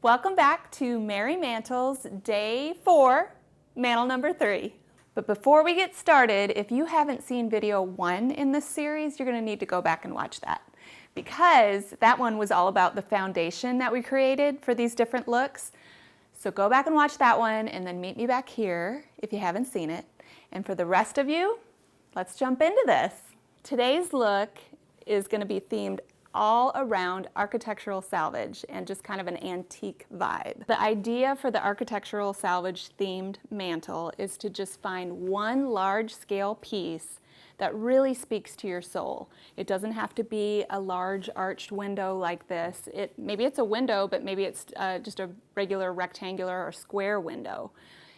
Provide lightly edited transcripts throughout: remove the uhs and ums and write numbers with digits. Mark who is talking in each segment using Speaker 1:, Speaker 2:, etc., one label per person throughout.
Speaker 1: Welcome back to Mary Mantle's Day 4, Mantle number 3. But before we get started, if you haven't seen video 1 in this series, you're going to need to go back and watch that, because that one was all about the foundation that we created for these different looks. So go back and watch that one and then meet me back here if you haven't seen it. And for the rest of you, let's jump into this. Today's look is going to be themed all around architectural salvage and just kind of an antique vibe. The idea for the architectural salvage themed mantle is to just find one large scale piece that really speaks to your soul. It doesn't have to be a large arched window like this. Maybe it's a window, but maybe it's just a regular rectangular or square window.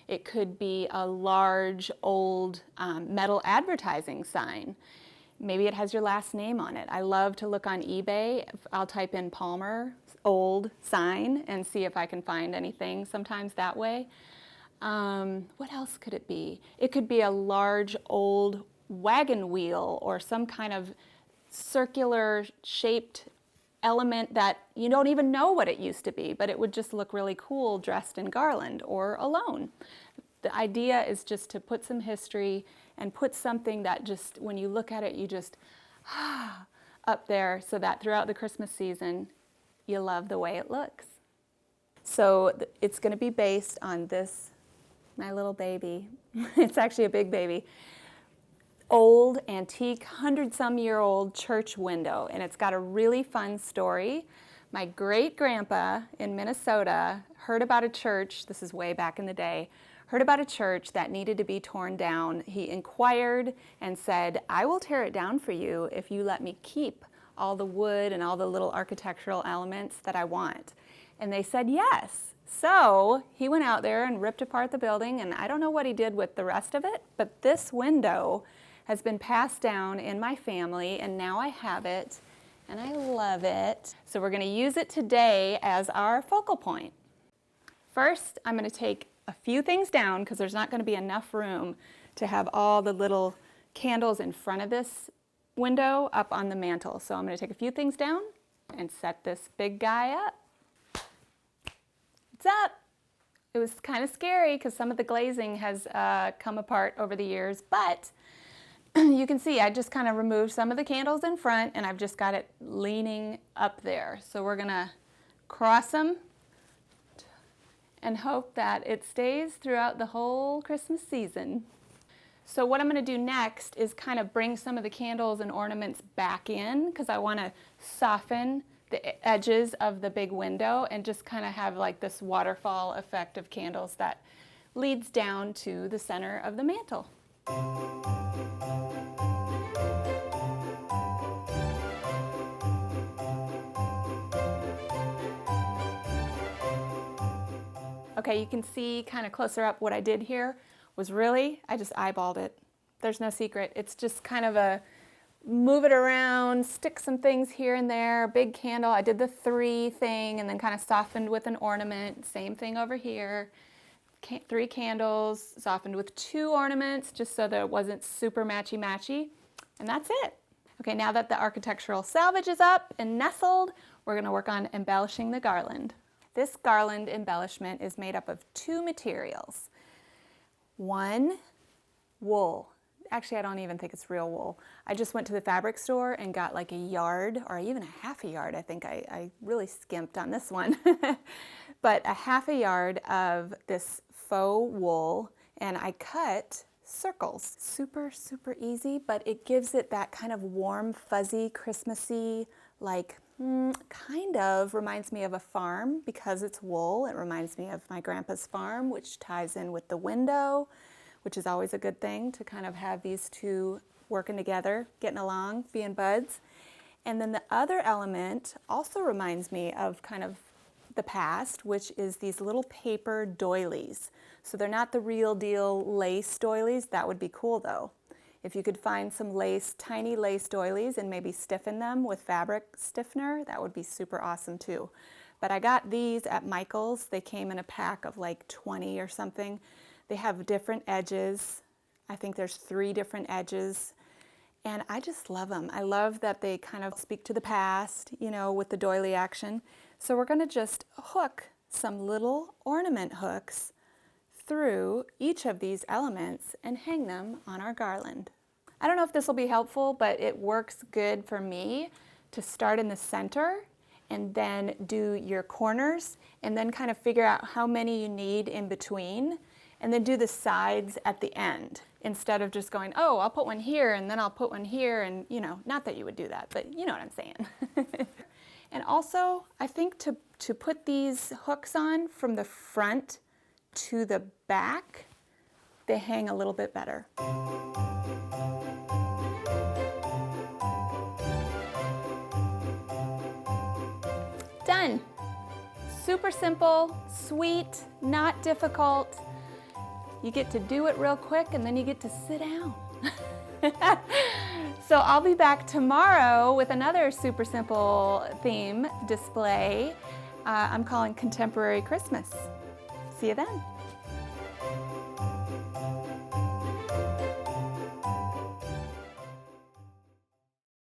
Speaker 1: It could be a large old metal advertising sign. Maybe it has your last name on it. I love to look on eBay. I'll type in Palmer old sign and see if I can find anything sometimes that way. What else could it be? It could be a large old wagon wheel or some kind of circular shaped element that you don't even know what it used to be, but it would just look really cool dressed in garland or alone. The idea is just to put some history and put something that just, when you look at it, you just, up there, so that throughout the Christmas season, you love the way it looks. So it's going to be based on this, my little baby. It's actually a big baby. Old, antique, 100-some-year-old church window, and it's got a really fun story. My great-grandpa in Minnesota heard about a church, this is way back in the day, heard about a church that needed to be torn down. He inquired and said, I will tear it down for you if you let me keep all the wood and all the little architectural elements that I want. And they said yes. So he went out there and ripped apart the building, and I don't know what he did with the rest of it, but this window has been passed down in my family, and now I have it, and I love it. So we're going to use it today as our focal point. First, I'm going to take a few things down because there's not going to be enough room to have all the little candles in front of this window up on the mantle. So I'm going to take a few things down and set this big guy up. It's up. It was kind of scary because some of the glazing has come apart over the years, but you can see I just kind of removed some of the candles in front and I've just got it leaning up there. So we're going to cross them and hope that it stays throughout the whole Christmas season. So what I'm going to do next is kind of bring some of the candles and ornaments back in because I want to soften the edges of the big window and just kind of have like this waterfall effect of candles that leads down to the center of the mantle. Okay, you can see kind of closer up what I did here was really, I just eyeballed it. There's no secret. It's just kind of a move it around, stick some things here and there, big candle. I did the 3 thing and then kind of softened with an ornament. Same thing over here. 3 candles, softened with 2 ornaments just so that it wasn't super matchy-matchy. And that's it. Okay, now that the architectural salvage is up and nestled, we're going to work on embellishing the garland. This garland embellishment is made up of 2 materials. 1, wool. Actually, I don't even think it's real wool. I just went to the fabric store and got like a yard or even a half a yard. I think I really skimped on this one. But a half a yard of this faux wool, and I cut circles. Super, super easy, but it gives it that kind of warm, fuzzy, Christmassy, like kind of reminds me of a farm because it's wool. It reminds me of my grandpa's farm, which ties in with the window, which is always a good thing to kind of have these 2 working together, getting along, being buds. And then the other element also reminds me of kind of the past, which is these little paper doilies. So they're not the real deal lace doilies. That would be cool though. If you could find some lace, tiny lace doilies and maybe stiffen them with fabric stiffener, that would be super awesome too. But I got these at Michael's. They came in a pack of like 20 or something. They have different edges. I think there's 3 different edges. And I just love them. I love that they kind of speak to the past, you know, with the doily action. So we're going to just hook some little ornament hooks through each of these elements and hang them on our garland. I don't know if this will be helpful, but it works good for me to start in the center and then do your corners and then kind of figure out how many you need in between and then do the sides at the end instead of just going, oh, I'll put one here and then I'll put one here, and you know, not that you would do that, but you know what I'm saying. And also, I think to put these hooks on from the front to the back, they hang a little bit better. Done. Super simple, sweet, not difficult. You get to do it real quick and then you get to sit down. So I'll be back tomorrow with another super simple theme display I'm calling Contemporary Christmas. See you then.